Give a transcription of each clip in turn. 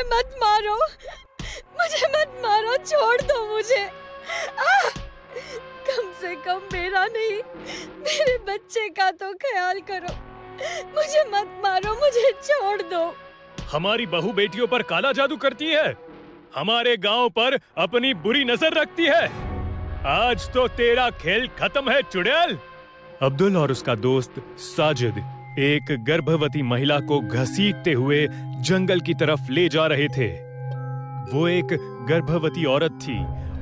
मत मारो, मुझे मत मारो, छोड़ दो मुझे। कम से कम मेरा नहीं, मेरे बच्चे का तो ख्याल करो। मुझे मत मारो, मुझे छोड़ दो। हमारी बहू बेटियों पर काला जादू करती है, हमारे गांव पर अपनी बुरी नजर रखती है। आज तो तेरा खेल खत्म है चुड़ैल। अब्दुल और उसका दोस्त साजिद एक गर्भवती महिला को घसीटते हुए जंगल की तरफ ले जा रहे थे। वो एक गर्भवती औरत थी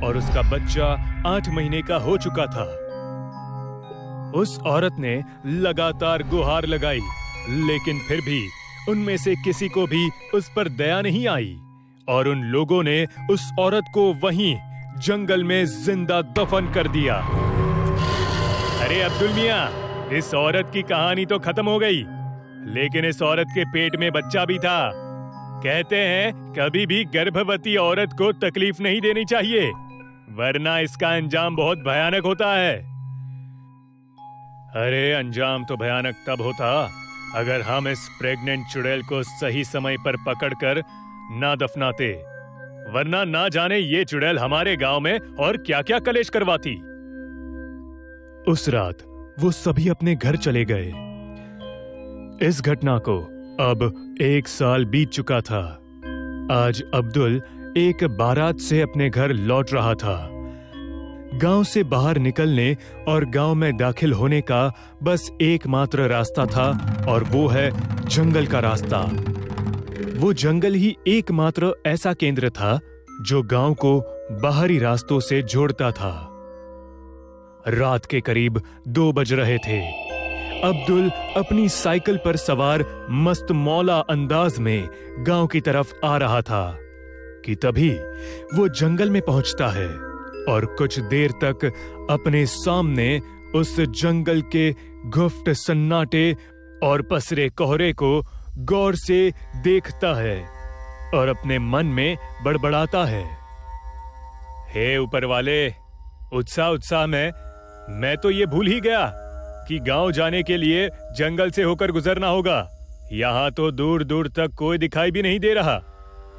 और उसका बच्चा 8 महीने का हो चुका था। उस औरत ने लगातार गुहार लगाई, लेकिन फिर भी उनमें से किसी को भी उस पर दया नहीं आई और उन लोगों ने उस औरत को वहीं जंगल में जिंदा दफन कर दिया। अरे अब्दुल मियां, इस औरत की कहानी तो खत्म हो गई, लेकिन इस औरत के पेट में बच्चा भी था। कहते हैं कभी भी गर्भवती औरत को तकलीफ नहीं देनी चाहिए, वरना इसका अंजाम बहुत भयानक होता है। अरे अंजाम तो भयानक तब होता अगर हम इस प्रेग्नेंट चुड़ैल को सही समय पर पकड़कर ना दफनाते, वरना ना जाने ये चुड़ैल हमारे गांव में और क्या-क्या कलेश करवाती। उस रात वो सभी अपने घर चले गए। इस घटना को अब 1 साल बीत चुका था। आज अब्दुल एक बारात से अपने घर लौट रहा था। गांव से बाहर निकलने और गांव में दाखिल होने का बस एकमात्र रास्ता था और वो है जंगल का रास्ता। वो जंगल ही एकमात्र ऐसा केंद्र था जो गांव को बाहरी रास्तों से जोड़ता था। रात के करीब 2 बज रहे थे। अब्दुल अपनी साइकिल पर सवार मस्त मौला अंदाज में गांव की तरफ आ रहा था कि तभी वो जंगल में पहुंचता है और कुछ देर तक अपने सामने उस जंगल के गुफ्त सन्नाटे और पसरे कोहरे को गौर से देखता है और अपने मन में बड़बड़ाता है, हे ऊपर वाले, उत्साह में मैं तो ये भूल ही गया कि गांव जाने के लिए जंगल से होकर गुजरना होगा। यहाँ तो दूर दूर तक कोई दिखाई भी नहीं दे रहा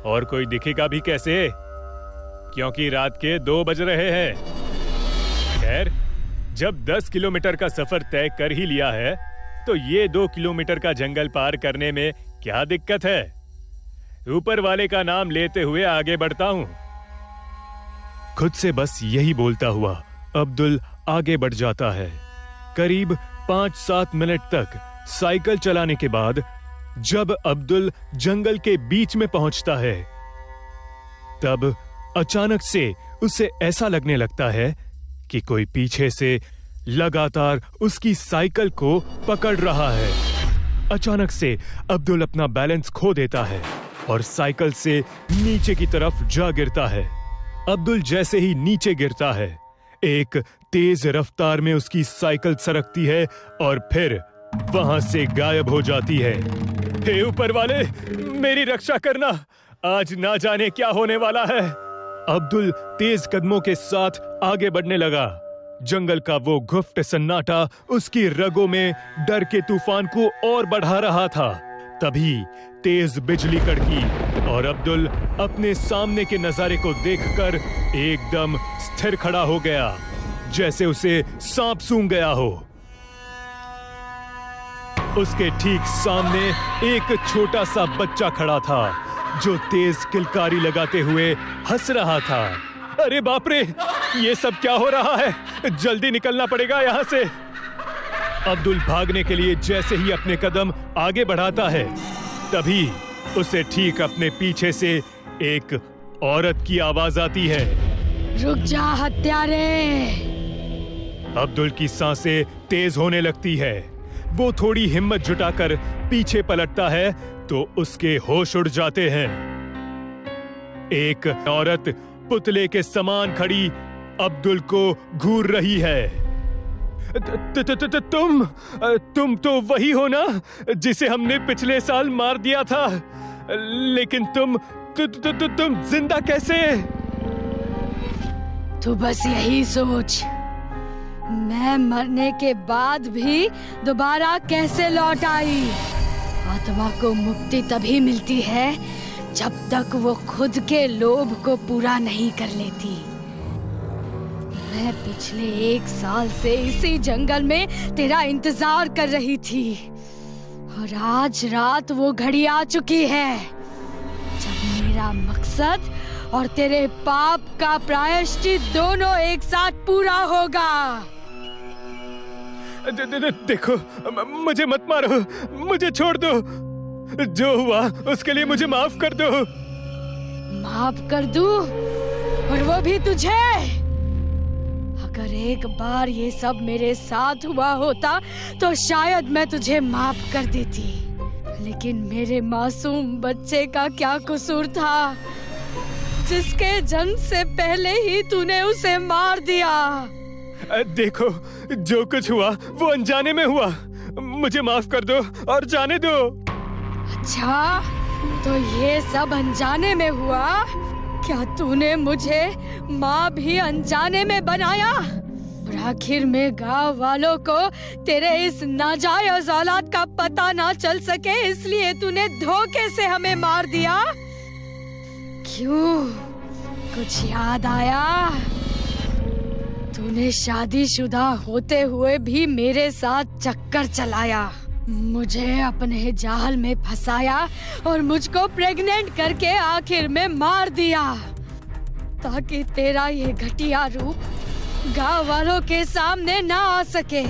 और कोई दिखेगा भी कैसे, क्योंकि रात के 2 बज रहे हैं। खैर, जब 10 किलोमीटर का सफर तय कर ही लिया है तो ये 2 किलोमीटर का जंगल पार करने में क्या दिक्कत है। ऊपर वाले का नाम लेते हुए आगे बढ़ता हूं। खुद से बस यही बोलता हुआ अब्दुल आगे बढ़ जाता है। करीब 5-7 मिनट तक साइकिल चलाने के बाद जब अब्दुल जंगल के बीच में पहुंचता है, तब अचानक से उसे ऐसा लगने लगता है कि कोई पीछे से लगातार उसकी साइकिल को पकड़ रहा है। अचानक से अब्दुल अपना बैलेंस खो देता है और साइकिल से नीचे की तरफ जा गिरता है। अब्दुल जैसे ही नीचे गिरता है, एक तेज रफ्तार में उसकी साइकिल सरकती है और फिर वहां से गायब हो जाती है। हे ऊपर वाले, मेरी रक्षा करना, आज ना जाने क्या होने वाला है। अब्दुल तेज कदमों के साथ आगे बढ़ने लगा। जंगल का वो गुफ्त सन्नाटा उसकी रगों में डर के तूफान को और बढ़ा रहा था। तभी तेज बिजली कड़की और अब्दुल अपने सामने के नजारे को देखकर एकदम स्थिर खड़ा हो गया, जैसे उसे सांप सूंघ गया हो। उसके ठीक सामने एक छोटा सा बच्चा खड़ा था जो तेज किलकारी लगाते हुए हंस रहा था। अरे बाप रे, ये सब क्या हो रहा है? जल्दी निकलना पड़ेगा यहाँ से। अब्दुल भागने के लिए जैसे ही अपने कदम आगे बढ़ाता है, तभी उसे ठीक अपने पीछे से एक औरत की आवाज आती है, रुक जा हत्यारे। अब्दुल की सांसें तेज होने लगती है। वो थोड़ी हिम्मत जुटाकर पीछे पलटता है तो उसके होश उड़ जाते हैं। एक औरत पुतले के समान खड़ी अब्दुल को घूर रही है। तुम तो वही हो ना जिसे हमने पिछले साल मार दिया था, लेकिन तुम जिंदा कैसे? तू बस यही सोच, मैं मरने के बाद भी दोबारा कैसे लौट आई। आत्मा को मुक्ति तभी मिलती है जब तक वो खुद के लोभ को पूरा नहीं कर लेती। मैं पिछले 1 साल से इसी जंगल में तेरा इंतजार कर रही थी और आज रात वो घड़ी आ चुकी है जब मेरा मकसद और तेरे पाप का प्रायश्चित दोनों एक साथ पूरा होगा। देखो, मुझे मत मारो, मुझे छोड़ दो। जो हुआ उसके लिए मुझे माफ कर दो। माफ कर दूं? और वो भी तुझे? अगर एक बार ये सब मेरे साथ हुआ होता तो शायद मैं तुझे माफ कर देती, लेकिन मेरे मासूम बच्चे का क्या कसूर था जिसके जन्म से पहले ही तूने उसे मार दिया। देखो, जो कुछ हुआ वो अनजाने में हुआ। मुझे माफ कर दो और जाने दो। अच्छा, तो ये सब अनजाने में हुआ? क्या तूने मुझे माँ भी अनजाने में बनाया? और आखिर में गांव वालों को तेरे इस नाजायज औलाद का पता ना चल सके इसलिए तूने धोखे से हमें मार दिया? क्यों? कुछ याद आया? तूने शादीशुदा होते हुए भी मेरे साथ चक्कर चलाया, मुझे अपने जाल में फंसाया और मुझको प्रेग्नेंट करके आखिर में मार दिया ताकि तेरा ये घटिया रूप गांव वालों के सामने ना आ सके।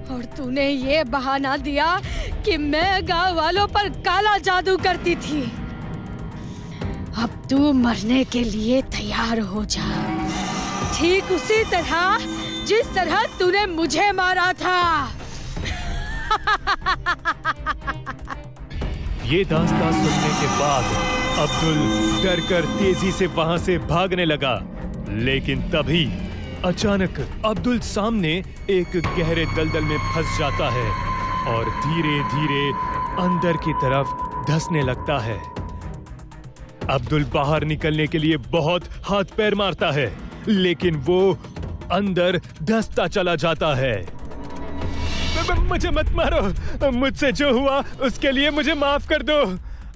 और तूने ये बहाना दिया कि मैं गांव वालों पर काला जादू करती थी। अब तू मरने के लिए तैयार हो जा, ठीक उसी तरह जिस तरह तूने मुझे मारा था। ये दास्तान सुनने के बाद अब्दुल डरकर तेजी से वहां से भागने लगा, लेकिन तभी अचानक अब्दुल सामने एक गहरे दलदल में फंस जाता है और धीरे धीरे अंदर की तरफ धंसने लगता है। अब्दुल बाहर निकलने के लिए बहुत हाथ पैर मारता है, लेकिन वो अंदर धंसता चला जाता है। मुझे मत मारो, मुझसे जो हुआ उसके लिए मुझे माफ कर दो।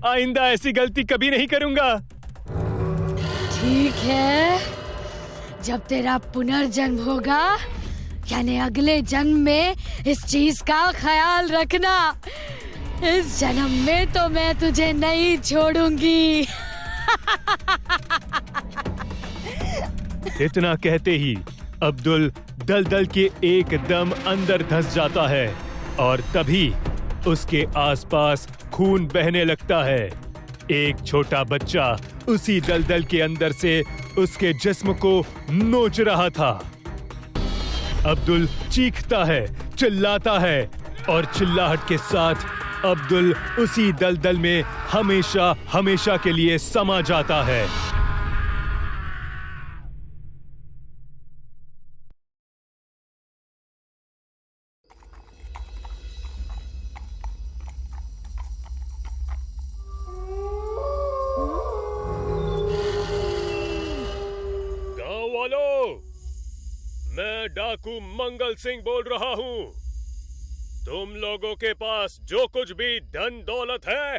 आइंदा ऐसी गलती कभी नहीं करूंगा। ठीक है, जब तेरा पुनर्जन्म होगा, यानी अगले जन्म में इस चीज का ख्याल रखना। इस जन्म में तो मैं तुझे नहीं छोड़ूंगी। इतना कहते ही अब्दुल दलदल के एकदम अंदर धंस जाता है और तभी उसके आसपास खून बहने लगता है। एक छोटा बच्चा उसी दलदल के अंदर से उसके जिस्म को नोच रहा था। अब्दुल चीखता है, चिल्लाता है और चिल्लाहट के साथ अब्दुल उसी दलदल में हमेशा हमेशा के लिए समा जाता है। मैं डाकू मंगल सिंह बोल रहा हूँ। तुम लोगों के पास जो कुछ भी धन दौलत है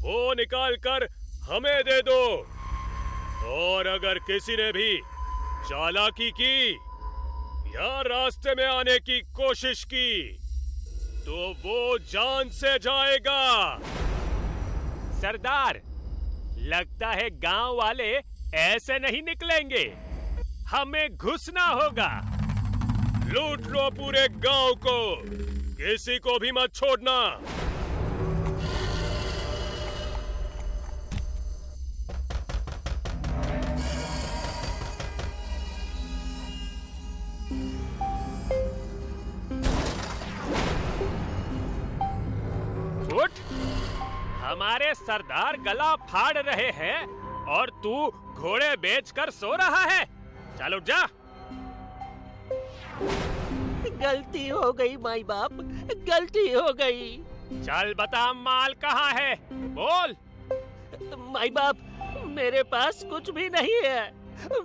वो निकाल कर हमें दे दो, और अगर किसी ने भी चालाकी की या रास्ते में आने की कोशिश की तो वो जान से जाएगा। सरदार, लगता है गांव वाले ऐसे नहीं निकलेंगे, हमें घुसना होगा। लूट लो पूरे गांव को, किसी को भी मत छोड़ना। उठ, हमारे सरदार गला फाड़ रहे हैं और तू घोड़े बेचकर सो रहा है। चल उठ जा। गलती हो गई माई बाप, गलती हो गई। चल बता, माल कहाँ है, बोल। माई बाप, मेरे पास कुछ भी नहीं है,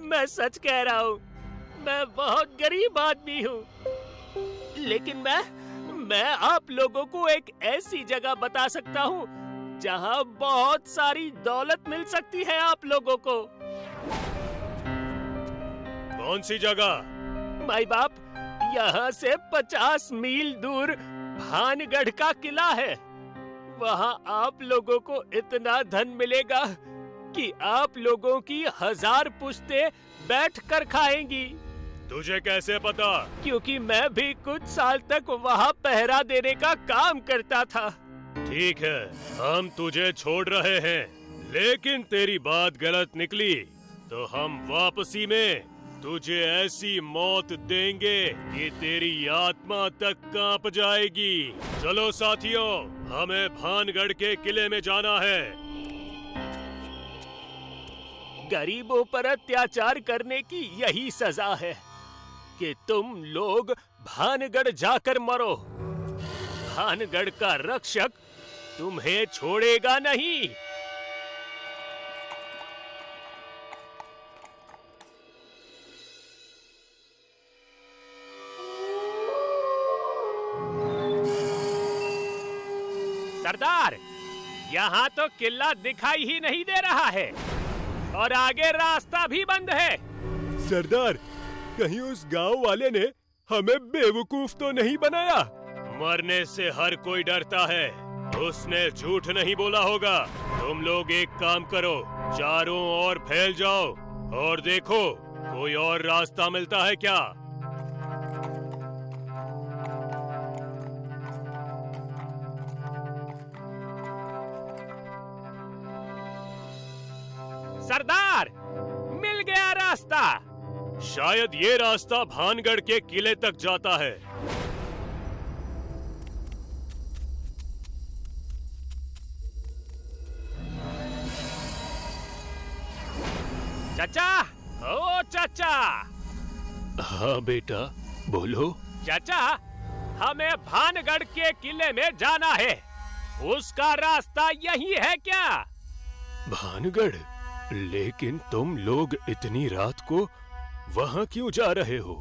मैं सच कह रहा हूँ। मैं बहुत गरीब आदमी हूँ, लेकिन मैं आप लोगों को एक ऐसी जगह बता सकता हूँ जहाँ बहुत सारी दौलत मिल सकती है आप लोगों को। कौन सी जगह? माई बाप, यहाँ से 50 मील दूर भानगढ़ का किला है। वहाँ आप लोगों को इतना धन मिलेगा कि आप लोगों की 1000 पुश्तें बैठ कर खाएंगी। तुझे कैसे पता? क्योंकि मैं भी कुछ साल तक वहाँ पहरा देने का काम करता था। ठीक है, हम तुझे छोड़ रहे हैं, लेकिन तेरी बात गलत निकली तो हम वापसी में तुझे ऐसी मौत देंगे कि तेरी आत्मा तक कांप जाएगी। चलो साथियों, हमें भानगढ़ के किले में जाना है। गरीबों पर अत्याचार करने की यही सजा है कि तुम लोग भानगढ़ जाकर मरो। भानगढ़ का रक्षक तुम्हें छोड़ेगा नहीं। सरदार, यहाँ तो किला दिखाई ही नहीं दे रहा है और आगे रास्ता भी बंद है। सरदार, कहीं उस गांव वाले ने हमें बेवकूफ तो नहीं बनाया? मरने से हर कोई डरता है, उसने झूठ नहीं बोला होगा। तुम लोग एक काम करो, चारों ओर फैल जाओ और देखो कोई और रास्ता मिलता है क्या। सरदार, मिल गया रास्ता। शायद ये रास्ता भानगढ़ के किले तक जाता है। चाचा, ओ चाचा। हाँ बेटा, बोलो। चाचा, हमें भानगढ़ के किले में जाना है। उसका रास्ता यही है क्या? भानगढ़? लेकिन तुम लोग इतनी रात को वहाँ क्यों जा रहे हो?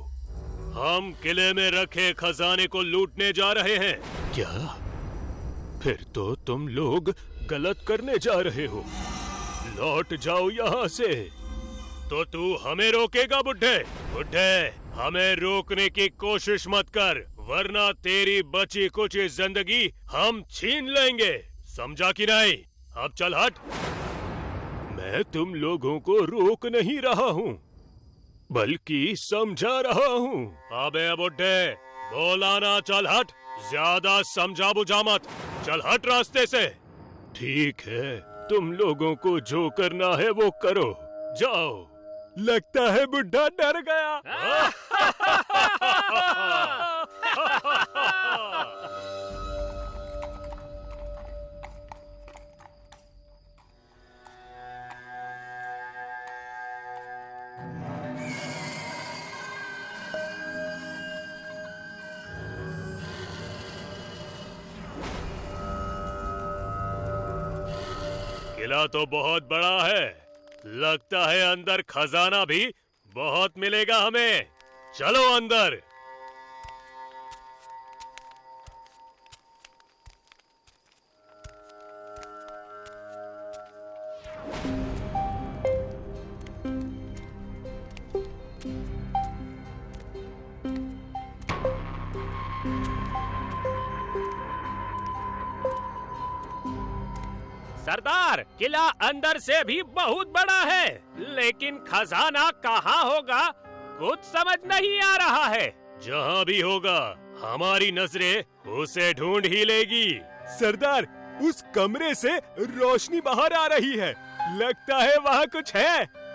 हम किले में रखे खजाने को लूटने जा रहे हैं। क्या? फिर तो तुम लोग गलत करने जा रहे हो। लौट जाओ यहाँ से। तो तू हमें रोकेगा बुड्ढे? बुड्ढे, हमें रोकने की कोशिश मत कर, वरना तेरी बची कुची जिंदगी हम छीन लेंगे। समझा कि नहीं? अब चल हट। मैं तुम लोगों को रोक नहीं रहा हूँ, बल्कि समझा रहा हूँ। अबे बुड्ढे, बोला ना चल हट। ज्यादा समझा बुझा मत, चल हट रास्ते से। ठीक है, तुम लोगों को जो करना है वो करो, जाओ। लगता है बुड्ढा डर गया। किला तो बहुत बड़ा है, लगता है अंदर खजाना भी बहुत मिलेगा हमें। चलो अंदर। सरदार, किला अंदर से भी बहुत बड़ा है, लेकिन खजाना कहाँ होगा कुछ समझ नहीं आ रहा है। जहाँ भी होगा हमारी नजरें उसे ढूंढ ही लेगी। सरदार, उस कमरे से रोशनी बाहर आ रही है, लगता है वहाँ कुछ है।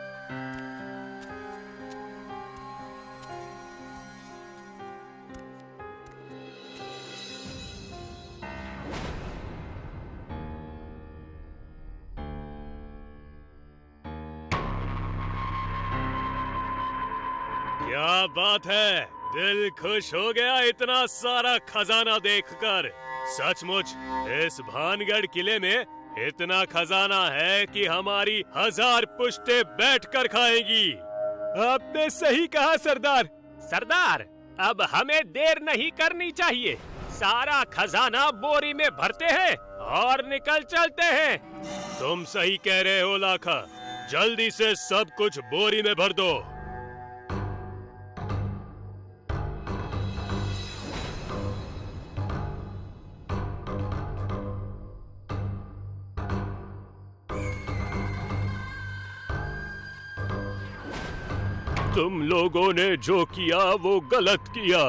क्या बात है, दिल खुश हो गया इतना सारा खजाना देखकर। सचमुच इस भानगढ़ किले में इतना खजाना है कि हमारी 1000 पुश्तें बैठकर खाएंगी। आपने सही कहा सरदार। सरदार, अब हमें देर नहीं करनी चाहिए। सारा खजाना बोरी में भरते हैं और निकल चलते हैं। तुम सही कह रहे हो लाखा, जल्दी से सब कुछ बोरी में भर दो। तुम लोगों ने जो किया वो गलत किया।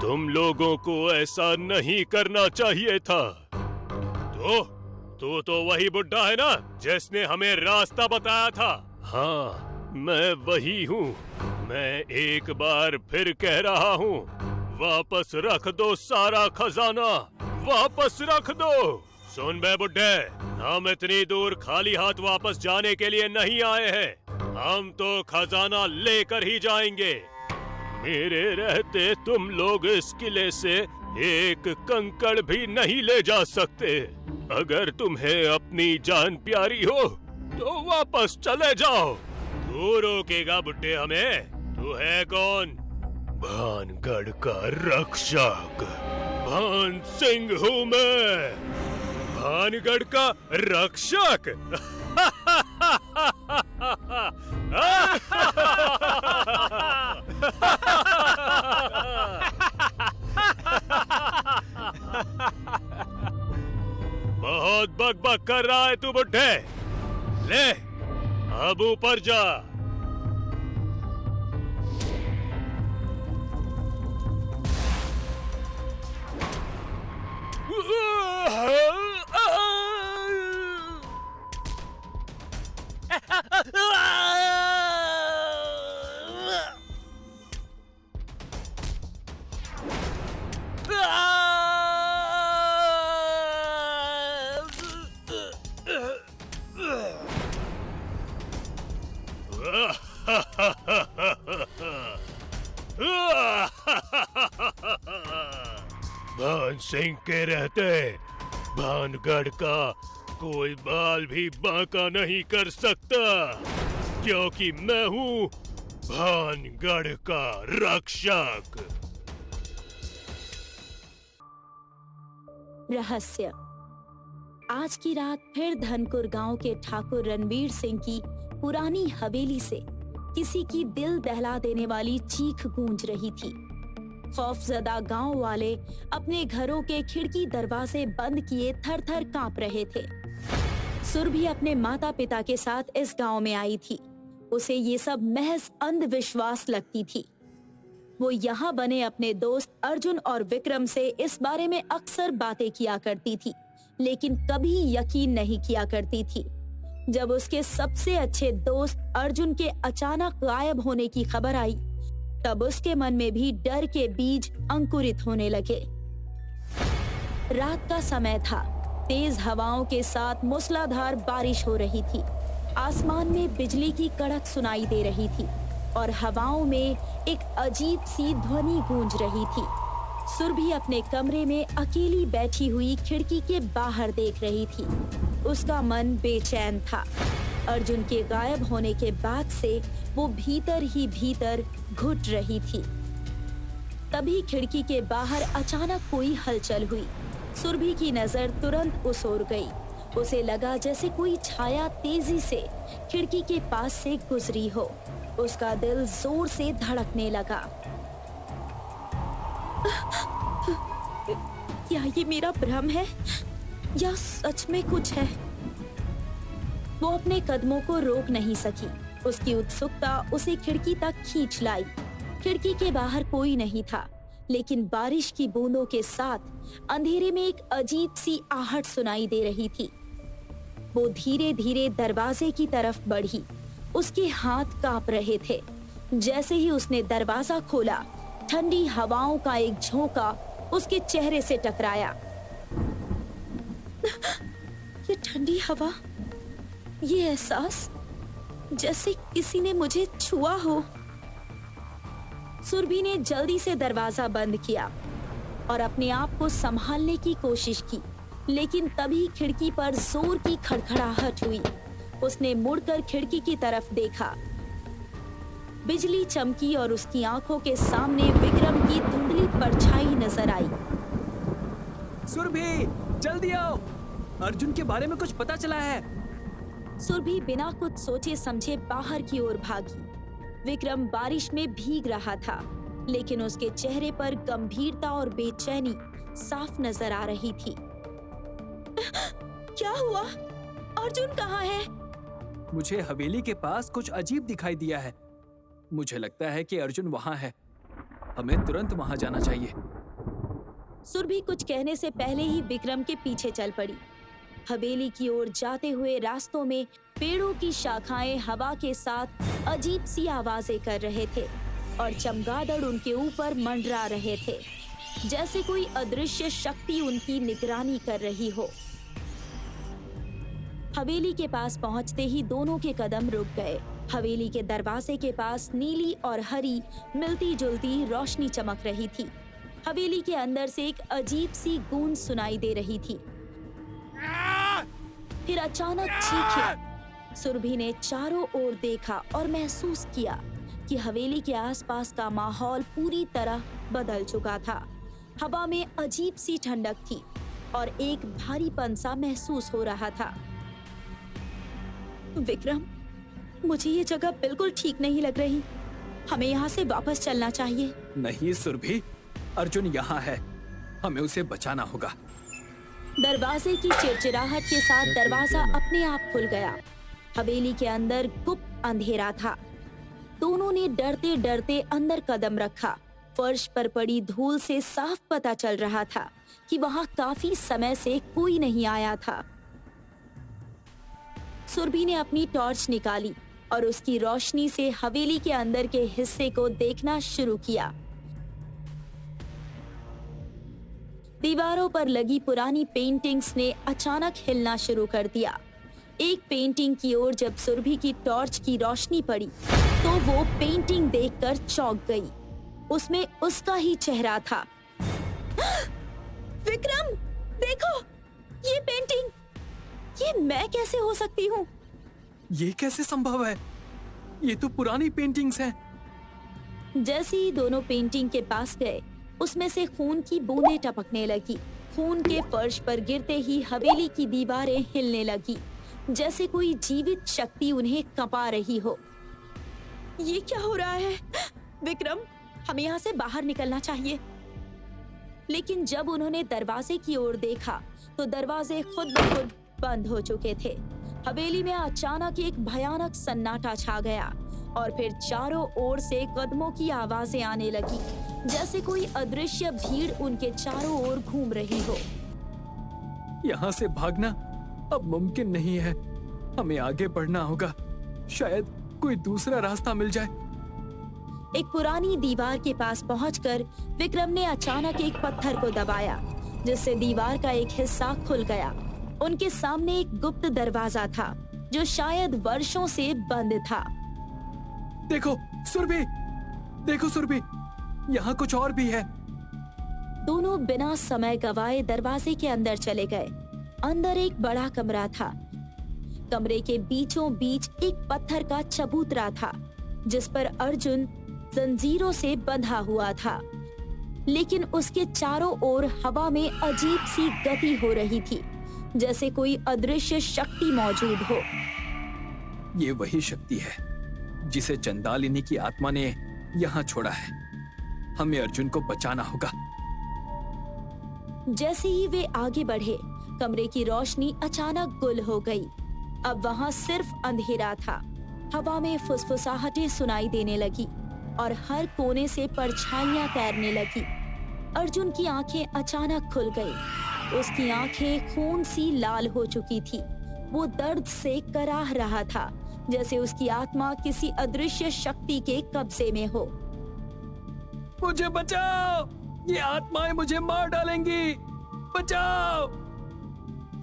तुम लोगों को ऐसा नहीं करना चाहिए था। तू वही बुड्ढा है ना जिसने हमें रास्ता बताया था? हाँ, मैं वही हूँ। मैं एक बार फिर कह रहा हूँ, वापस रख दो सारा खजाना, वापस रख दो। सुन बे बुड्ढे, हम इतनी दूर खाली हाथ वापस जाने के लिए नहीं आए हैं। हम तो खजाना लेकर ही जाएंगे। मेरे रहते तुम लोग इस किले से एक कंकड़ भी नहीं ले जा सकते। अगर तुम्हें अपनी जान प्यारी हो तो वापस चले जाओ। तू रोकेगा बुड्ढे हमें? तू है कौन? भानगढ़ का रक्षक भान सिंह हूँ मैं। भानगढ़ का रक्षक? बहुत बकबक कर रहा है तू बुड्ढे। ले, अब ऊपर जा। भान सिंह के रहते भानगढ़ का कोई बाल भी बांका नहीं कर सकता, क्योंकि मैं हूँ भानगढ़ का रक्षक। रहस्य। आज की रात फिर धनकुर गांव के ठाकुर रणवीर सिंह की पुरानी हवेली से किसी की दिल दहला देने वाली चीख गूंज रही थी। खौफजदा गांव वाले अपने घरों के खिड़की दरवाजे बंद किए थर थर कांप रहे थे। सुरभि अपने माता पिता के साथ इस गांव में आई थी। उसे ये सब महज अंधविश्वास लगती थी। वो यहाँ बने अपने दोस्त अर्जुन और विक्रम से इस बारे में अक्सर बातें किया करती थी, लेकिन कभी यकीन नहीं किया करती थी। जब उसके सबसे अच्छे दोस्त अर्जुन के अचानक गायब होने की खबर आई, तब उसके मन में भी डर के बीज अंकुरित होने लगे। रात का समय था। तेज हवाओं के साथ मूसलाधार बारिश हो रही थी। आसमान में बिजली की कड़क सुनाई दे रही थी और हवाओं में एक अजीब सी ध्वनि गूंज रही थी। सुरभि अपने कमरे में अकेली बैठी हुई खिड़की के बाहर देख रही थी। उसका मन बेचैन था। अर्जुन के गायब होने के बाद से वो भीतर ही भीतर घुट रही थी। तभी खिड़की के बाहर अचानक कोई हलचल हुई। सुरभि की नजर तुरंत उस ओर गई। उसे लगा जैसे कोई छाया तेजी से खिड़की के पास से गुजरी हो। उसका दिल जोर से धड़कने लगा। क्या ये मेरा भ्रम है या सच में कुछ है? वो अपने कदमों को रोक नहीं सकी। उसकी उत्सुकता उसे खिड़की तक खींच लाई। खिड़की के बाहर कोई नहीं था, लेकिन बारिश की बूंदों के साथ अंधेरे में एक अजीब सी आहट सुनाई दे रही थी। वो धीरे धीरे दरवाजे की तरफ बढ़ी। उसके हाथ कांप रहे थे। जैसे ही उसने दरवाजा खोला, ठंडी हवाओं का एक झोंका उसके चेहरे से टकराया। ये ठंडी हवा, ये एहसास जैसे किसी ने मुझे छुआ हो। सुरभि ने जल्दी से दरवाजा बंद किया और अपने आप को संभालने की कोशिश की, लेकिन तभी खिड़की पर जोर की खड़खड़ाहट हुई। उसने मुड़कर खिड़की की तरफ देखा। बिजली चमकी और उसकी आंखों के सामने विक्रम की धुंधली परछाई नजर आई। सुरभि, जल्दी आओ, अर्जुन के बारे में कुछ पता चला है। सुरभि बिना कुछ सोचे समझे बाहर की ओर भागी। विक्रम बारिश में भीग रहा था, लेकिन उसके चेहरे पर गंभीरता और बेचैनी साफ नजर आ रही थी। क्या हुआ? अर्जुन कहाँ है? मुझे हवेली के पास कुछ अजीब दिखाई दिया है। मुझे लगता है कि अर्जुन वहाँ है। हमें तुरंत वहाँ जाना चाहिए। सुरभि कुछ कहने से पहले ही विक्रम के पीछे चल पड़ी। हवेली की ओर जाते हुए रास्तों में पेड़ों की शाखाएं हवा के साथ अजीब सी आवाजें कर रहे थे और चमगादड़ उनके ऊपर मंडरा रहे थे, जैसे कोई अदृश्य शक्ति उनकी निगरानी कर रही हो। हवेली के पास पहुंचते ही दोनों के कदम रुक गए। हवेली के दरवाजे के पास नीली और हरी मिलती जुलती रोशनी चमक रही थी। हवेली के अंदर से एक अजीब सी गूंज सुनाई दे रही थी। फिर अचानक चीखें। सुरभि ने चारों ओर देखा और महसूस किया कि हवेली के आसपास का माहौल पूरी तरह बदल चुका था। हवा में अजीब सी ठंडक थी और एक भारीपन सा महसूस हो रहा था। विक्रम, मुझे ये जगह बिल्कुल ठीक नहीं लग रही। हमें यहाँ से वापस चलना चाहिए। नहीं सुरभि, अर्जुन यहाँ है। हमें उसे बचाना होगा। दरवाजे की चिरचिराहट के साथ दरवाजा अपने आप खुल गया। हवेली के अंदर गुप्त अंधेरा था। दोनों ने डरते डरते अंदर कदम रखा। फर्श पर पड़ी धूल से साफ पता चल रहा था कि वहाँ काफी समय से कोई नहीं आया था। सुरभि ने अपनी टॉर्च निकाली और उसकी रोशनी से हवेली के अंदर के हिस्से को देखना शुरू किया। दीवारों पर लगी पुरानी पेंटिंग्स ने अचानक हिलना शुरू कर दिया। एक पेंटिंग की ओर जब सुरभि की टॉर्च की रोशनी पड़ी तो वो पेंटिंग देखकर चौंक गई। उसमें उसका ही चेहरा था। विक्रम, देखो ये पेंटिंग। ये मैं कैसे हो सकती हूँ? ये कैसे संभव है? ये तो पुरानी पेंटिंग्स हैं। जैसे ही दोनों पेंटिंग के पास गए, उसमें से खून की बूंदें टपकने लगी। खून के फर्श पर गिरते ही हवेली की दीवारें हिलने लगी, जैसे कोई जीवित शक्ति उन्हें कंपा रही हो। ये क्या हो रहा है? विक्रम, हमें यहाँ से बाहर निकलना चाहिए। लेकिन जब उन्होंने दरवाजे की ओर देखा तो दरवाजे खुद ब खुद बंद हो चुके थे। हवेली में अचानक एक भयानक सन्नाटा छा गया और फिर चारों ओर से कदमों की आवाजें आने लगी, जैसे कोई अदृश्य भीड़ उनके चारों ओर घूम रही हो। यहाँ से भागना अब मुमकिन नहीं है। हमें आगे बढ़ना होगा। शायद कोई दूसरा रास्ता मिल जाए। एक पुरानी दीवार के पास पहुंचकर विक्रम ने अचानक एक पत्थर को दबाया, जिससे दीवार का एक हिस्सा खुल गया। उनके सामने एक गुप्त दरवाजा था जो शायद वर्षों से बंद था। देखो सुरभि, देखो सुरभि, यहाँ कुछ और भी है। दोनों बिना समय गवाए दरवाजे के अंदर चले गए। अंदर एक बड़ा कमरा था। कमरे के बीचों बीच एक पत्थर का चबूतरा था, जिस पर अर्जुन जंजीरों से बंधा हुआ था। लेकिन उसके चारों ओर हवा में अजीब सी गति हो रही थी, जैसे कोई अदृश्य शक्ति मौजूद हो। ये वही शक्ति है जिसे चंदालिनी की आत्मा ने यहाँ छोड़ा है। हमें अर्जुन को बचाना होगा। जैसे ही वे आगे बढ़े, कमरे की रोशनी अचानक गुल हो गई। अब वहाँ सिर्फ अंधेरा था। हवा में फुसफुसाहटें सुनाई देने लगी और हर कोने से परछाइयां तैरने लगी। अर्जुन की आंखें अचानक खुल गई। उसकी आंखें खून सी लाल हो चुकी थी। वो दर्द से कराह रहा था, जैसे उसकी आत्मा किसी अदृश्य शक्ति के कब्जे में हो। मुझे बचाओ! ये आत्माएं मुझे मार डालेंगी! बचाओ!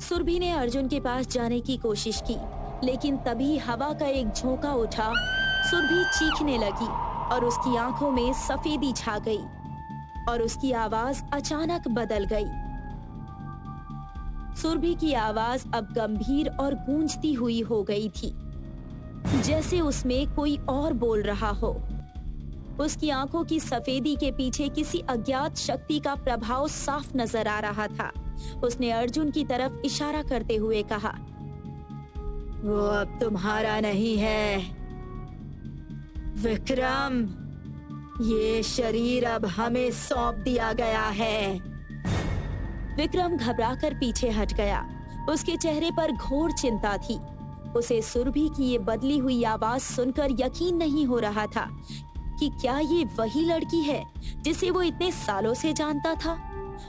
सुरभि ने अर्जुन के पास जाने की कोशिश की, लेकिन तभी हवा का एक झोंका उठा। सुरभि चीखने लगी और उसकी आंखों में सफेदी छा गई और उसकी आवाज अचानक बदल गई। सुरभि की आवाज अब गंभीर और गूंजती हुई हो गई थी, जैसे उसमें कोई और बोल रहा हो। उसकी आंखों की सफेदी के पीछे किसी अज्ञात शक्ति का प्रभाव साफ नजर आ रहा था। उसने अर्जुन की तरफ इशारा करते हुए कहा, वो अब तुम्हारा नहीं है विक्रम, ये शरीर अब हमें सौंप दिया गया है। विक्रम घबराकर पीछे हट गया। उसके चेहरे पर घोर चिंता थी। उसे सुरभि की ये बदली हुई आवाज सुनकर यकीन नहीं हो रहा था कि क्या ये वही लड़की है जिसे वो इतने सालों से जानता था।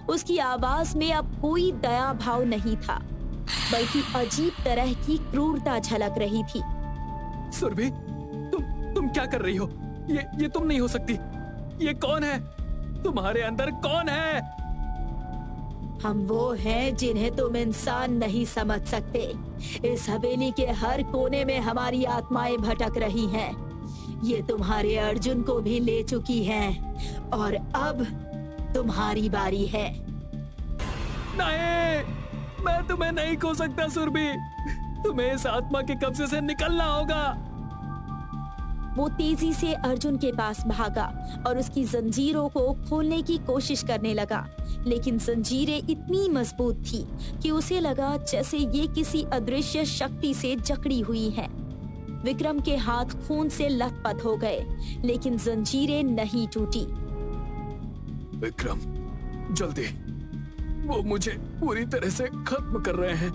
उसकी आवाज में अब कोई दया भाव नहीं था, बल्कि अजीब तरह की क्रूरता झलक रही थी। सुरभि, तुम क्या कर रही हो? ये तुम नहीं हो सकती। ये कौन है? तुम्हारे अंदर कौन है? हम वो हैं जिन्हें तुम इंसान नहीं समझ सकते। इस हवेली के हर कोने में हमारी आत्माएं भटक रही हैं। ये तुम्हारे अर्जुन को भी ले चुकी हैं और अब तुम्हारी बारी है। नहीं, मैं तुम्हें नहीं खो सकता सुरभि। तुम्हें इस आत्मा के कब्जे से निकलना होगा। वो तेजी से अर्जुन के पास भागा और उसकी जंजीरों को खोलने की कोशिश करने लगा, लेकिन जंजीरें इतनी मजबूत थी कि उसे लगा जैसे ये किसी अदृश्य शक्ति से जकड़ी हुई हैं। विक्रम के हाथ खून से लथपथ हो गए, लेकिन जंजीरें नहीं टूटी। विक्रम, जल्दी, वो मुझे पूरी तरह से खत्म कर रहे हैं।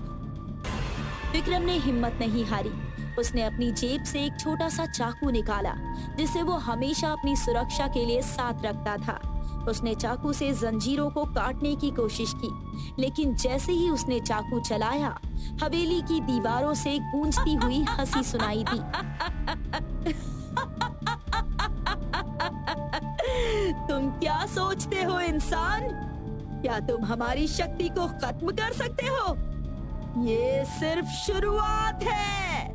विक्रम ने हिम्मत नहीं हारी। उसने अपनी जेब से एक छोटा सा चाकू निकाला, जिसे वो हमेशा अपनी सुरक्षा के लिए साथ रखता था। उसने चाकू से जंजीरों को काटने की कोशिश की, लेकिन जैसे ही उसने चाकू चलाया, हवेली की दीवारों से गूंजती हुई हंसी सुनाई दी। तुम क्या सोचते हो इंसान? क्या तुम हमारी शक्ति को खत्म कर सकते हो? ये सिर्फ शुरुआत है।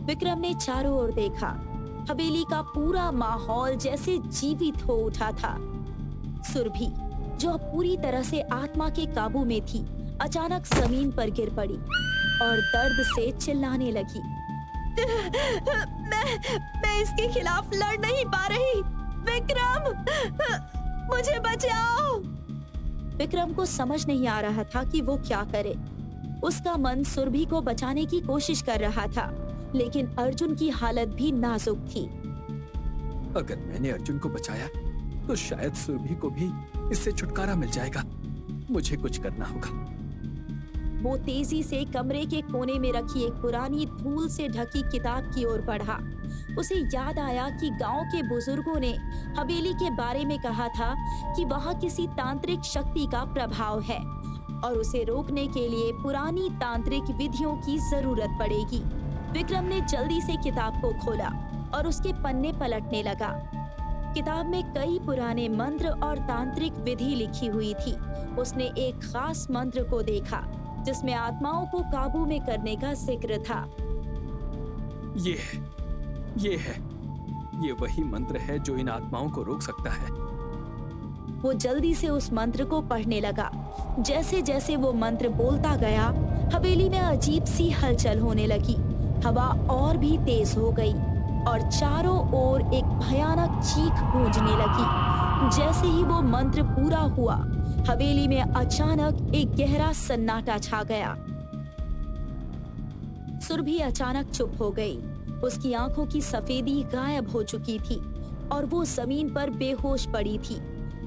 विक्रम ने चारों ओर देखा। हवेली का पूरा माहौल जैसे जीवित हो उठा था। सुरभि, जो अब पूरी तरह से आत्मा के काबू में थी, अचानक जमीन पर गिर पड़ी और दर्द से चिल्लाने लगी। मैं इसके खिलाफ लड़ नहीं पा रही। विक्रम, मुझे बचाओ। विक्रम को समझ नहीं आ रहा था कि वो क्या करे। उसका मन सुरभि को बचाने की कोशिश कर रहा था, लेकिन अर्जुन की हालत भी नाजुक थी। अगर मैंने अर्जुन को बचाया तो शायद सुरभि को भी इससे छुटकारा मिल जाएगा। मुझे कुछ करना होगा। वो तेजी से कमरे के कोने में रखी एक पुरानी धूल से ढकी किताब की ओर बढ़ा। उसे याद आया कि गांव के बुजुर्गों ने हवेली के बारे में कहा था कि वहां किसी तांत्रिक शक्ति का प्रभाव है और उसे रोकने के लिए पुरानी तांत्रिक विधियों की जरूरत पड़ेगी। विक्रम ने जल्दी से किताब को खोला और उसके पन्ने पलटने लगा। किताब में कई पुराने मंत्र और तांत्रिक विधि लिखी हुई थी। उसने एक खास मंत्र को देखा जिसमें आत्माओं को काबू में करने का जिक्र था। ये वही मंत्र है जो इन आत्माओं को रोक सकता है। वो जल्दी से उस मंत्र को पढ़ने लगा। जैसे जैसे वो मंत्र बोलता गया, हवेली में अजीब सी हलचल होने लगी। हवा और भी तेज हो गई और चारों ओर एक भयानक चीख गूंजने लगी। जैसे ही वो मंत्र पूरा हुआ, हवेली में अचानक एक गहरा सन्नाटा छा गया। सुरभि अचानक चुप हो गई। उसकी आंखों की सफेदी गायब हो चुकी थी और वो जमीन पर बेहोश पड़ी थी।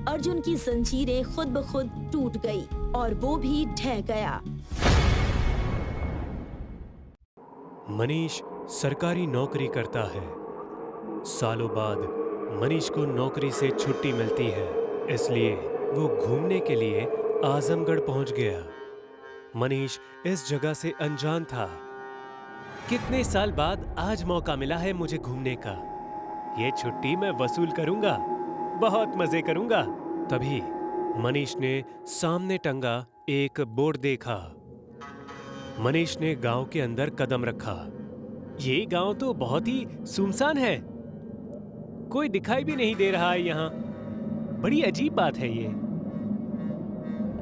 अर्जुन की जंजीरें खुद ब खुद टूट गई और वो भी ढह गया। मनीष सरकारी नौकरी करता है। सालों बाद मनीष को नौकरी से छुट्टी मिलती है, इसलिए वो घूमने के लिए आजमगढ़ पहुंच गया। मनीष इस जगह से अनजान था। कितने साल बाद आज मौका मिला है मुझे घूमने का। ये छुट्टी मैं वसूल करूंगा, बहुत मजे करूंगा। तभी मनीष ने सामने टंगा एक बोर्ड देखा। मनीष ने गांव के अंदर कदम रखा। ये गांव तो बहुत ही सुनसान है, कोई दिखाई भी नहीं दे रहा है यहाँ। बड़ी अजीब बात है ये।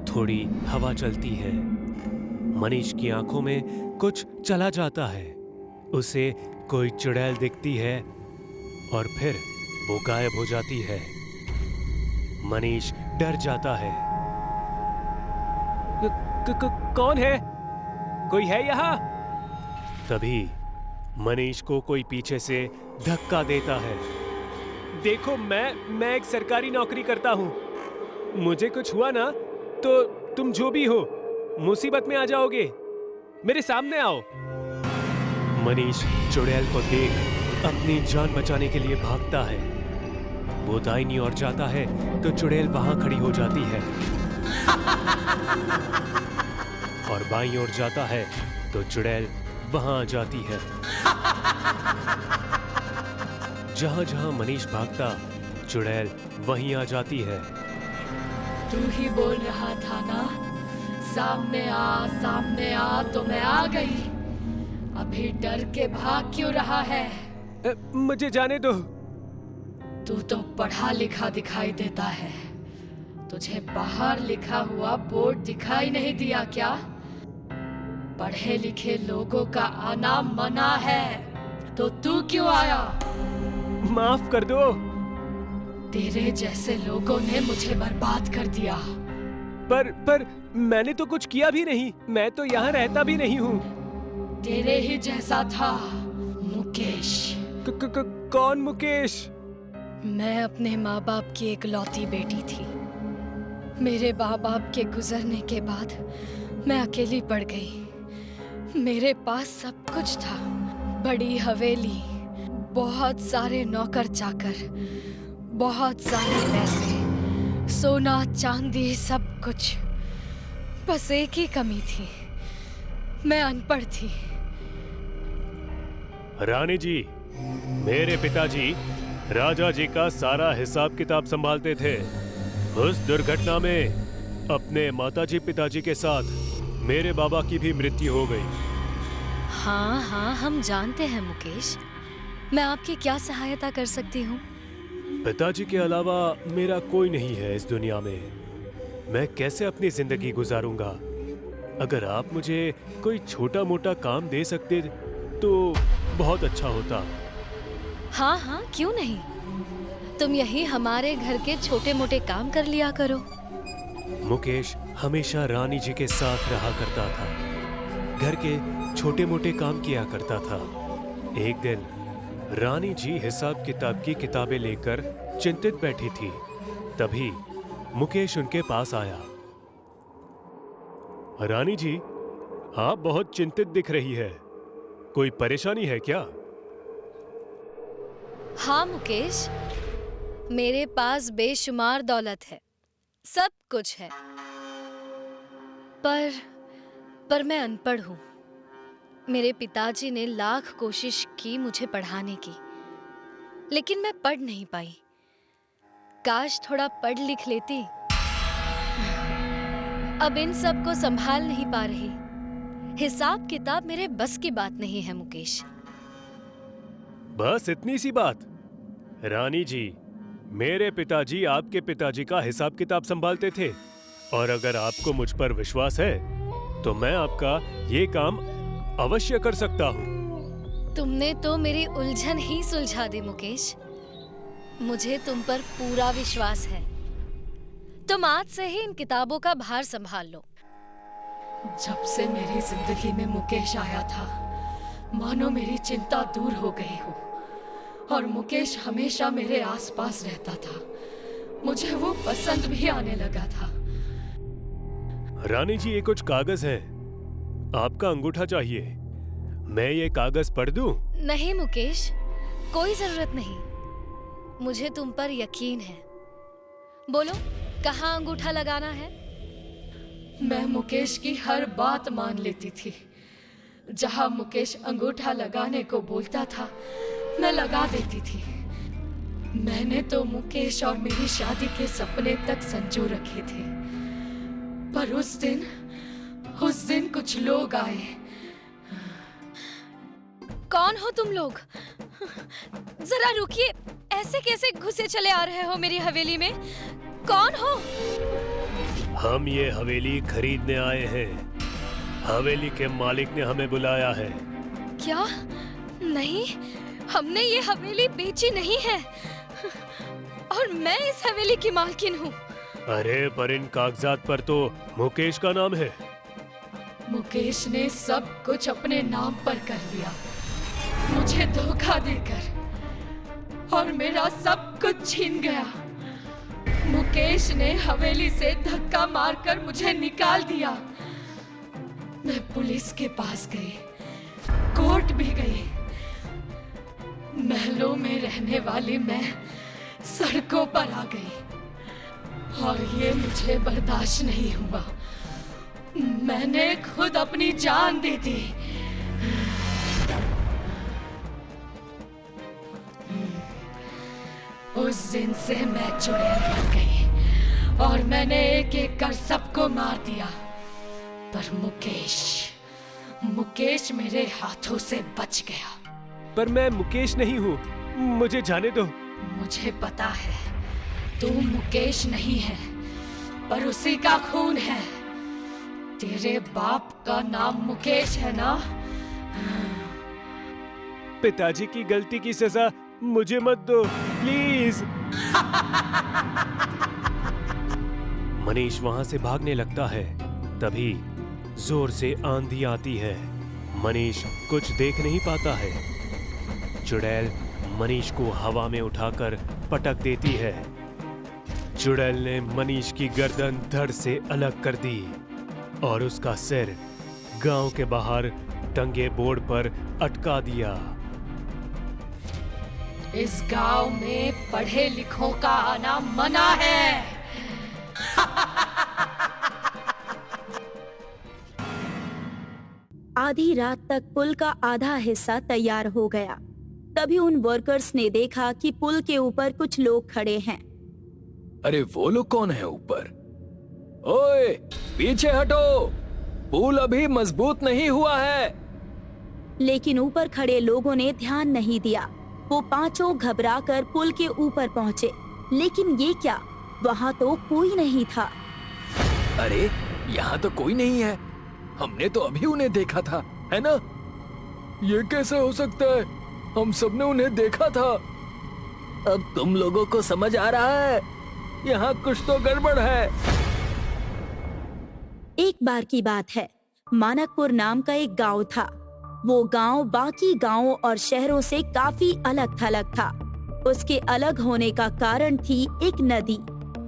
थोड़ी हवा चलती है। मनीष की आंखों में कुछ चला जाता है। उसे कोई चुड़ैल दिखती है और फिर वो गायब हो जाती है। मनीष डर जाता है। कौन है? कोई है यहाँ? तभी मनीष को कोई पीछे से धक्का देता है। देखो, मैं एक सरकारी नौकरी करता हूँ। मुझे कुछ हुआ ना तो तुम जो भी हो मुसीबत में आ जाओगे। मेरे सामने आओ। मनीष चुड़ैल को देख अपनी जान बचाने के लिए भागता है। वो दाहिनी ओर जाता है तो चुड़ैल वहां खड़ी हो जाती है और बाईं ओर जाता है तो चुड़ैल वहां आ जाती है। जहां जहां मनीष भागता, चुड़ैल वहीं आ जाती है। तू ही बोल रहा था ना, सामने आ तो मैं आ गई। अभी डर के भाग क्यों रहा है? मुझे जाने दो। तू तो पढ़ा लिखा दिखाई देता है। तुझे बाहर लिखा हुआ बोर्ड दिखाई नहीं दिया क्या? पढ़े लिखे लोगों का आना मना है, तो तू क्यों आया? माफ कर दो। तेरे जैसे लोगों ने मुझे बर्बाद कर दिया। पर मैंने तो कुछ किया भी नहीं। मैं तो यहाँ रहता भी नहीं हूँ। तेरे ही जैसा था मुकेश। कौन मुकेश? मैं अपने माँ बाप की इकलौती बेटी थी। मेरे माँ बाप के गुजरने के बाद मैं अकेली पड़ गई। मेरे पास सब कुछ था, बड़ी हवेली, बहुत सारे नौकर चाकर, बहुत सारे पैसे, सोना चांदी, सब कुछ। बस एक ही कमी थी, मैं अनपढ़ थी। रानी जी, मेरे पिताजी राजा जी का सारा हिसाब किताब संभालते थे। उस दुर्घटना में अपने माताजी पिताजी के साथ मेरे बाबा की भी मृत्यु हो गई। हाँ, हम जानते हैं मुकेश। मैं आपकी क्या सहायता कर सकती हूँ? पिताजी के अलावा मेरा कोई नहीं है इस दुनिया में। मैं कैसे अपनी जिंदगी गुजारूंगा? अगर आप मुझे कोई छोटा मोटा काम दे सकते तो बहुत अच्छा होता। हाँ, क्यों नहीं। तुम यही हमारे घर के छोटे मोटे काम कर लिया करो। मुकेश हमेशा रानी जी के साथ रहा करता था, घर के छोटे मोटे काम किया करता था। एक दिन रानी जी हिसाब किताब की किताबें लेकर चिंतित बैठी थी। तभी मुकेश उनके पास आया। रानी जी, आप बहुत चिंतित दिख रही है। कोई परेशानी है क्या? हाँ मुकेश, मेरे पास बेशुमार दौलत है, सब कुछ है, पर मैं अनपढ़ हूँ। मेरे पिताजी ने लाख कोशिश की मुझे पढ़ाने की, लेकिन मैं पढ़ नहीं पाई। काश थोड़ा पढ़ लिख लेती। अब इन सब को संभाल नहीं पा रही। हिसाब किताब मेरे बस की बात नहीं है मुकेश। बस इतनी सी बात? रानी जी, मेरे पिताजी आपके पिताजी का हिसाब किताब संभालते थे, और अगर आपको मुझ पर विश्वास है तो मैं आपका ये काम अवश्य कर सकता हूँ। तुमने तो मेरी उलझन ही सुलझा दी मुकेश। मुझे तुम पर पूरा विश्वास है। तुम आज से ही इन किताबों का भार संभाल लो। जब से मेरी जिंदगी में मुकेश आया था, मानो मेरी चिंता दूर हो गई हो, और मुकेश हमेशा मेरे आसपास रहता था। मुझे वो पसंद भी आने लगा था। रानी जी, ये कुछ कागज हैं। आपका अंगूठा चाहिए। मैं ये कागज पढ़ दूं? नहीं मुकेश, कोई जरूरत नहीं। मुझे तुम पर यकीन है। बोलो, कहाँ अंगूठा लगाना है? मैं मुकेश की हर बात मान लेती थी। जहाँ मुकेश अंगूठा लगाने को बोलता था, मैं लगा देती थी। मैंने तो मुकेश और मेरी शादी के सपने तक संजो रखे थे, पर उस दिन कुछ लोग आए। कौन हो तुम लोग? जरा रुकिए, ऐसे कैसे घुसे चले आ रहे हो मेरी हवेली में? कौन हो? हम ये हवेली खरीदने आए हैं। हवेली के मालिक ने हमें बुलाया है। क्या? नहीं, हमने ये हवेली बेची नहीं है, और मैं इस हवेली की मालकिन हूँ। अरे पर इन कागजात पर तो मुकेश का नाम है। मुकेश ने सब कुछ अपने नाम पर कर लिया, मुझे धोखा देकर, और मेरा सब कुछ छीन गया। मुकेश ने हवेली से धक्का मारकर मुझे निकाल दिया। मैं पुलिस के पास गई, कोर्ट भी गई। महलों में रहने वाली मैं सड़कों पर आ गई और ये मुझे बर्दाश्त नहीं हुआ। मैंने खुद अपनी जान दी थी। उस दिन से मैं चुड़ैल बन गई और मैंने एक एक कर सबको मार दिया। पर मुकेश मेरे हाथों से बच गया। पर मैं मुकेश नहीं हूँ, मुझे जाने दो। मुझे पता है तू मुकेश नहीं है, पर उसी का खून है। तेरे बाप का नाम मुकेश है ना? पिताजी की गलती की सजा मुझे मत दो, प्लीज। मनीष वहां से भागने लगता है। तभी जोर से आंधी आती है। मनीष कुछ देख नहीं पाता है। चुड़ैल मनीष को हवा में उठाकर पटक देती है। चुड़ैल ने मनीष की गर्दन धड़ से अलग कर दी और उसका सिर गांव के बाहर टंगे बोर्ड पर अटका दिया। इस गांव में पढ़े लिखों का आना मना है। आधी रात तक पुल का आधा हिस्सा तैयार हो गया। तभी उन वर्कर्स ने देखा कि पुल के ऊपर कुछ लोग खड़े हैं। अरे वो लोग कौन है ऊपर? ओए, पीछे हटो, पुल अभी मजबूत नहीं हुआ है। लेकिन ऊपर खड़े लोगों ने ध्यान नहीं दिया। वो पांचों घबराकर पुल के ऊपर पहुंचे, लेकिन ये क्या, वहाँ तो कोई नहीं था। अरे यहाँ तो कोई नहीं है, हमने तो अभी उन्हें देखा था, है ना? ये कैसे हो सकता है? हम सबने उन्हें देखा था। अब तुम लोगों को समझ आ रहा है, यहाँ कुछ तो गड़बड़ है। एक बार की बात है, मानकपुर नाम का एक गांव था। वो गांव बाकी गांवों और शहरों से काफी अलग थलग था। उसके अलग होने का कारण थी एक नदी।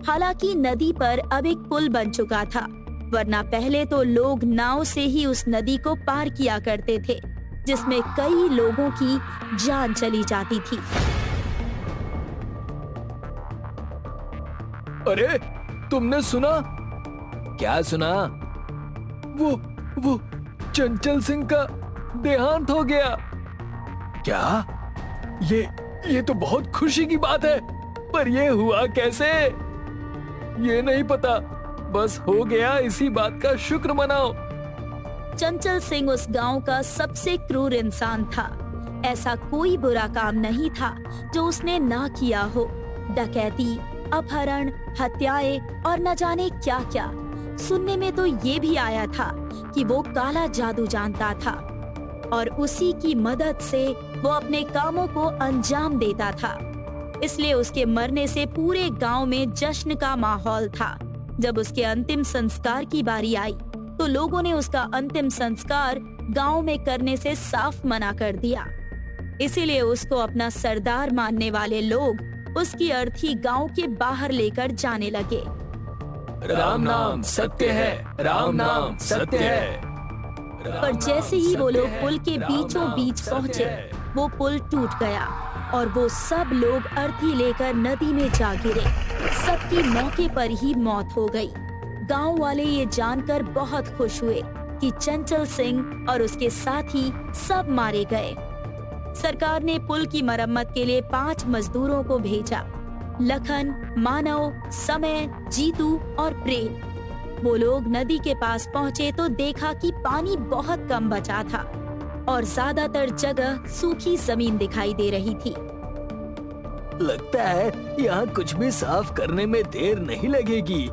हालांकि नदी पर अब एक पुल बन चुका था, वरना पहले तो लोग नाव से ही उस नदी को पार किया करते थे, जिसमें कई लोगों की जान चली जाती थी। अरे तुमने सुना? क्या सुना? वो चंचल सिंह का देहांत हो गया। क्या? ये तो बहुत खुशी की बात है, पर ये हुआ कैसे? ये नहीं पता, बस हो गया, इसी बात का शुक्र मनाओ। चंचल सिंह उस गांव का सबसे क्रूर इंसान था। ऐसा कोई बुरा काम नहीं था जो उसने ना किया हो। डकैती, अपहरण, हत्याएं और न जाने क्या क्या। सुनने में तो ये भी आया था कि वो काला जादू जानता था और उसी की मदद से वो अपने कामों को अंजाम देता था। इसलिए उसके मरने से पूरे गांव में जश्न का माहौल था। जब उसके अंतिम संस्कार की बारी आई तो लोगों ने उसका अंतिम संस्कार गांव में करने से साफ मना कर दिया। इसीलिए उसको अपना सरदार मानने वाले लोग उसकी अर्थी गांव के बाहर लेकर जाने लगे। राम नाम सत्य है, राम नाम सत्य है। पर जैसे ही वो लोग पुल के बीचों बीच पहुँचे, वो पुल टूट गया और वो सब लोग अर्थी लेकर नदी में जा गिरे। सबकी मौके पर ही मौत हो गई। गांव वाले ये जानकर बहुत खुश हुए कि चंचल सिंह और उसके साथी सब मारे गए। सरकार ने पुल की मरम्मत के लिए 5 मजदूरों को भेजा। लखन, मानव, समय, जीतू और प्रेम। वो लोग नदी के पास पहुँचे तो देखा कि पानी बहुत कम बचा था और ज्यादातर जगह सूखी जमीन दिखाई दे रही थी। लगता है यहाँ कुछ भी साफ करने में देर नहीं लगेगी।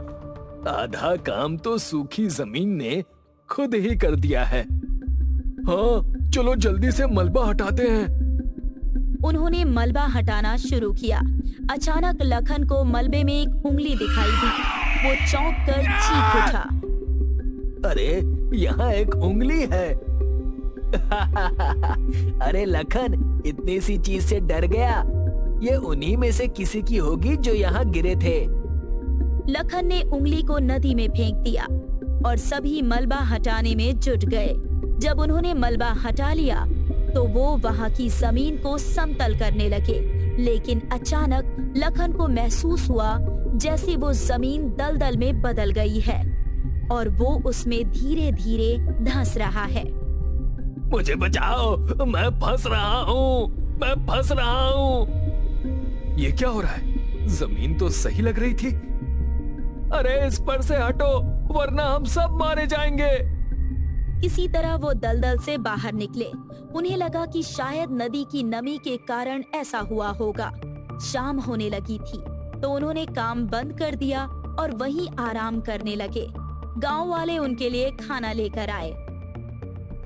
आधा काम तो सूखी जमीन ने खुद ही कर दिया है। हाँ, चलो जल्दी से मलबा हटाते हैं। उन्होंने मलबा हटाना शुरू किया। अचानक लखन को मलबे में एक उंगली दिखाई दी। वो चौंक कर चीख उठा। अरे यहाँ एक उंगली है। अरे लखन, इतनी सी चीज से डर गया? ये उन्हीं में से किसी की होगी जो यहाँ गिरे थे। लखन ने उंगली को नदी में फेंक दिया और सभी मलबा हटाने में जुट गए। जब उन्होंने मलबा हटा लिया तो वो वहाँ की जमीन को समतल करने लगे, लेकिन अचानक लखन को महसूस हुआ जैसे वो जमीन दलदल में बदल गई है और वो उसमें धीरे धीरे धंस रहा है। मुझे बचाओ, मैं फंस रहा हूँ, मैं फंस रहा हूँ। ये क्या हो रहा है? जमीन तो सही लग रही थी। अरे इस पर से हटो, वरना हम सब मारे जाएंगे। किसी तरह वो दलदल से बाहर निकले। उन्हें लगा कि शायद नदी की नमी के कारण ऐसा हुआ होगा। शाम होने लगी थी तो उन्होंने काम बंद कर दिया और वहीं आराम करने लगे। गांव वाले उनके लिए खाना लेकर आए।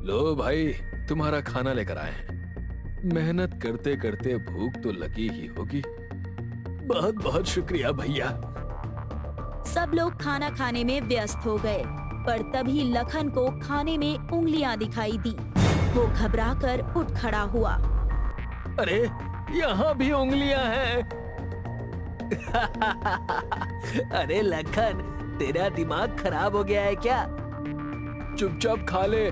लो भाई, तुम्हारा खाना लेकर आए हैं। मेहनत करते करते भूख तो लगी ही होगी। बहुत बहुत शुक्रिया भैया। सब लोग खाना खाने में व्यस्त हो गए, पर तभी लखन को खाने में उंगलियां दिखाई दी। वो घबराकर उठ खड़ा हुआ। अरे यहाँ भी उंगलियां हैं। अरे लखन, तेरा दिमाग खराब हो गया है क्या? चुपचाप खा ले।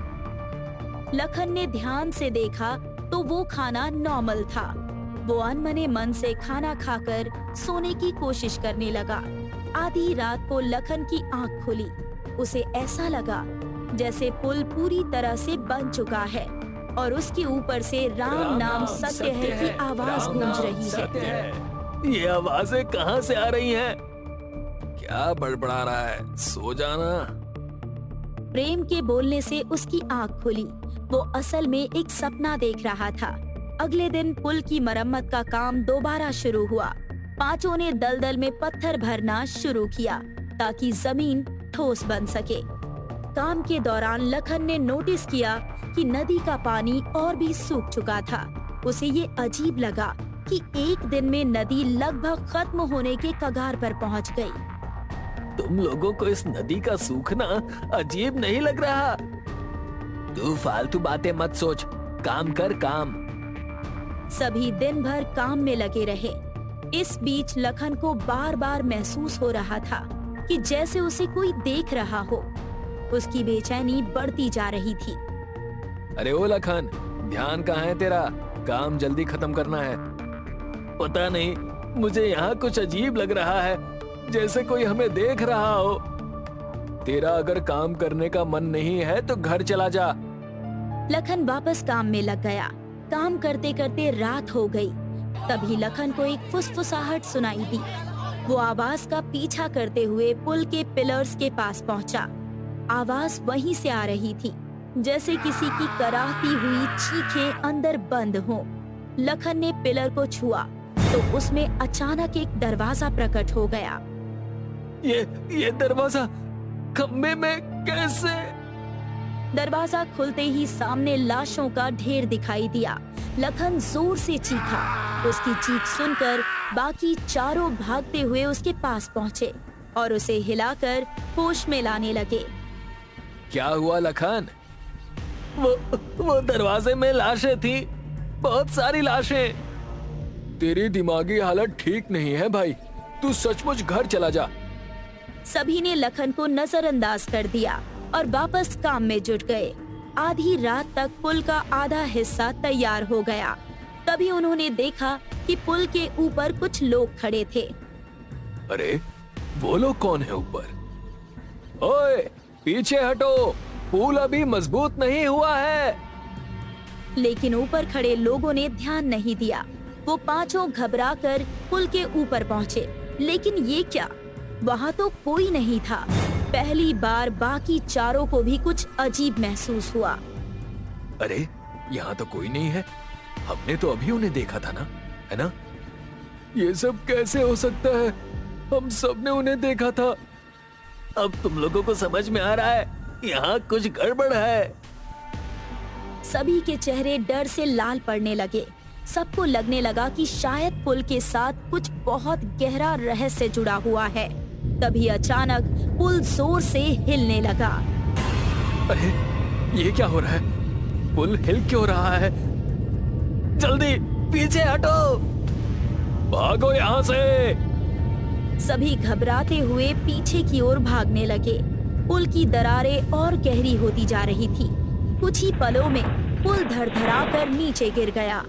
लखन ने ध्यान से देखा तो वो खाना नॉर्मल था। वो अनमने मन से खाना खाकर सोने की कोशिश करने लगा। आधी रात को लखन की आंख खुली। उसे ऐसा लगा जैसे पुल पूरी तरह से बन चुका है और उसके ऊपर से राम नाम सत्य है की आवाज गूंज रही है। ये आवाजें कहाँ से आ रही हैं? क्या बड़बड़ा रहा है? सो जाना। प्रेम के बोलने से उसकी आंख खुली। वो असल में एक सपना देख रहा था। अगले दिन पुल की मरम्मत का काम दोबारा शुरू हुआ। पांचों ने दलदल में पत्थर भरना शुरू किया ताकि जमीन ठोस बन सके। काम के दौरान लखन ने नोटिस किया कि नदी का पानी और भी सूख चुका था। उसे ये अजीब लगा कि एक दिन में नदी लगभग खत्म होने के कगार पर पहुंच गई। तुम लोगों को इस नदी का सूखना अजीब नहीं लग रहा? तू फालतू बातें मत सोच, काम कर काम। सभी दिन भर काम में लगे रहे। इस बीच लखन को बार बार महसूस हो रहा था कि जैसे उसे कोई देख रहा हो। उसकी बेचैनी बढ़ती जा रही थी। अरे ओ लखन, ध्यान कहाँ है तेरा? काम जल्दी खत्म करना है। पता नहीं, मुझे यहाँ कुछ अजीब लग रहा है, जैसे कोई हमें देख रहा हो। तेरा अगर काम करने का मन नहीं है तो घर चला जा। लखन वापस काम में लग गया। काम करते करते रात हो गई। तभी लखन को एक फुसफुसाहट सुनाई दी। वो आवाज का पीछा करते हुए पुल के पिलर्स के पास पहुंचा। आवाज वहीं से आ रही थी, जैसे किसी की कराहती हुई चीखें अंदर बंद हों। लखन ने पिलर को छुआ तो उसमें अचानक एक दरवाजा प्रकट हो गया। ये दरवाजा खंबे में कैसे? दरवाजा खुलते ही सामने लाशों का ढेर दिखाई दिया। लखन जोर से चीखा। उसकी चीख सुनकर बाकी चारों भागते हुए उसके पास पहुँचे और उसे हिलाकर होश में लाने लगे। क्या हुआ लखन? वो दरवाजे में लाशें थी, बहुत सारी लाशें। तेरी दिमागी हालत ठीक नहीं है भाई, तू सचमुच घर चला जा। सभी ने लखन को नजरअंदाज कर दिया और वापस काम में जुट गए। आधी रात तक पुल का आधा हिस्सा तैयार हो गया। तभी उन्होंने देखा कि पुल के ऊपर कुछ लोग खड़े थे। अरे वो लोग कौन है ऊपर? ओए पीछे हटो, पुल अभी मजबूत नहीं हुआ है। लेकिन ऊपर खड़े लोगों ने ध्यान नहीं दिया। वो पांचों घबराकर पुल के ऊपर पहुँचे, लेकिन ये क्या, वहाँ तो कोई नहीं था। पहली बार बाकी चारों को भी कुछ अजीब महसूस हुआ। अरे यहाँ तो कोई नहीं है, हमने तो अभी उन्हें देखा था ना, है ना? ये सब कैसे हो सकता है? हम सबने उन्हें देखा था। अब तुम लोगों को समझ में आ रहा है, यहाँ कुछ गड़बड़ है। सभी के चेहरे डर से लाल पड़ने लगे। सबको लगने लगा कि शायद पुल के साथ कुछ बहुत गहरा रहस्य जुड़ा हुआ है। तभी अचानक पुल जोर से हिलने लगा। अरे ये क्या हो रहा है? पुल हिल क्यों रहा है? जल्दी पीछे हटो, भागो यहाँ से। सभी घबराते हुए पीछे की ओर भागने लगे। पुल की दरारें और गहरी होती जा रही थी। कुछ ही पलों में पुल धड़धड़ाकर नीचे गिर गया।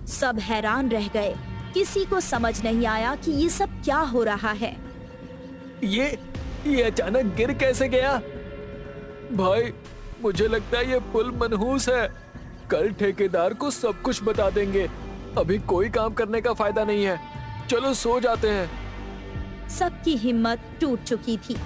सब हैरान रह गए। किसी को समझ नहीं आया कि ये सब क्या हो रहा है। ये अचानक गिर कैसे गया? भाई मुझे लगता है ये पुल मनहूस है। कल ठेकेदार को सब कुछ बता देंगे। अभी कोई काम करने का फायदा नहीं है। चलो सो जाते हैं। सबकी हिम्मत टूट चुकी थी।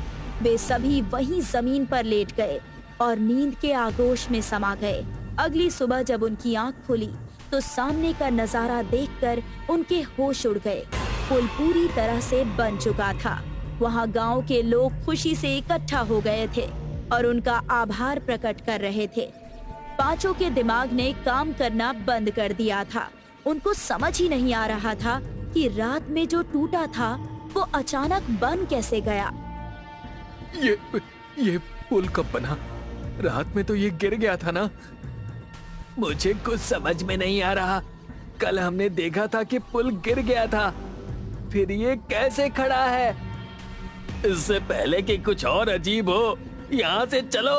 वे सभी वहीं जमीन पर लेट गए और नींद के आगोश में समा गए। अगली सुबह जब उनकी आंख खुली तो सामने का नजारा देखकर उनके होश उड़ गए। पुल पूरी तरह से बन चुका था। वहां गांव के लोग खुशी से इकट्ठा हो गए थे और उनका आभार प्रकट कर रहे थे। पांचों के दिमाग ने काम करना बंद कर दिया था। उनको समझ ही नहीं आ रहा था कि रात में जो टूटा था वो अचानक बन कैसे गया। ये पुल कब बना? रात में तो ये गिर गया था ना? मुझे कुछ समझ में नहीं आ रहा। कल हमने देखा था कि पुल गिर गया था, फिर ये कैसे खड़ा है? इससे पहले कि कुछ और अजीब हो, यहाँ से चलो।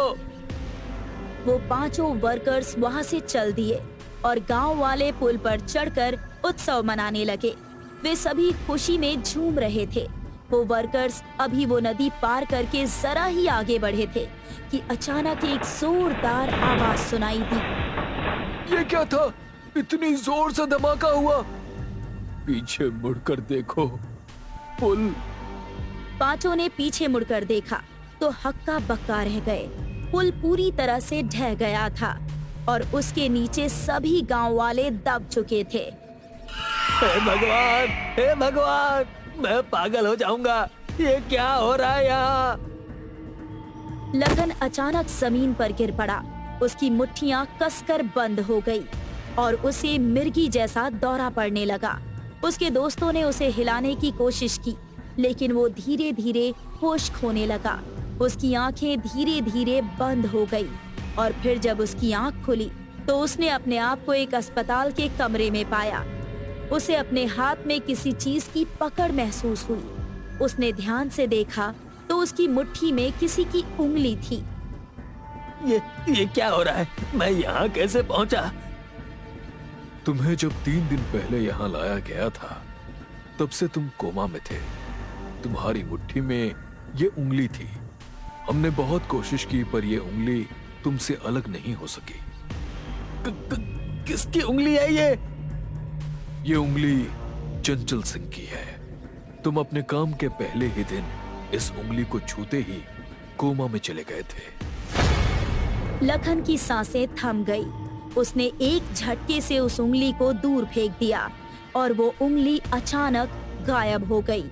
वो पांचों वर्कर्स वहाँ से चल दिए और गांव वाले पुल पर चढ़कर उत्सव मनाने लगे। वे सभी खुशी में झूम रहे थे। वो वर्कर्स अभी वो नदी पार करके जरा ही आगे बढ़े थे कि अचानक एक जोरदार आवाज सुनाई दी। ये क्या था? इतनी जोर से धमाका हुआ। पीछे मुड़कर देखो, पुल। पांचों ने पीछे मुड़कर देखा तो हक्का बक्का रह गए। पुल पूरी तरह से ढह गया था और उसके नीचे सभी गांव वाले दब चुके थे। हे भगवान, हे भगवान, मैं पागल हो जाऊंगा। ये क्या हो रहा है यहाँ? लखन अचानक जमीन पर गिर पड़ा। उसकी मुट्ठियां कसकर बंद हो गई और उसे मिर्गी जैसा दौरा पड़ने लगा। उसके दोस्तों ने उसे हिलाने की कोशिश की, लेकिन वो धीरे धीरे होश खोने लगा। उसकी आंखें धीरे धीरे बंद हो गई और फिर जब उसकी आंख खुली तो उसने अपने आप को एक अस्पताल के कमरे में पाया। उसे अपने हाथ में किसी चीज की पकड़ महसूस हुई। उसने ध्यान से देखा तो उसकी मुट्ठी में किसी की उंगली थी। ये क्या हो रहा है? मैं यहाँ कैसे पहुँचा? तुम्हें जब 3 दिन पहले यहाँ लाया गया था तब से तुम कोमा में थे। तुम्हारी मुट्ठी में ये उंगली थी। हमने बहुत कोशिश की पर ये उंगली तुमसे अलग नहीं हो सकी। किसकी उंगली है ये? ये उंगली चंचल सिंह की है। तुम अपने काम के पहले ही दिन इस उंगली को छूते ही कोमा में चले गए थे। लखन की सांसें थम गई। उसने एक झटके से उस उंगली को दूर फेंक दिया और वो उंगली अचानक गायब हो गई।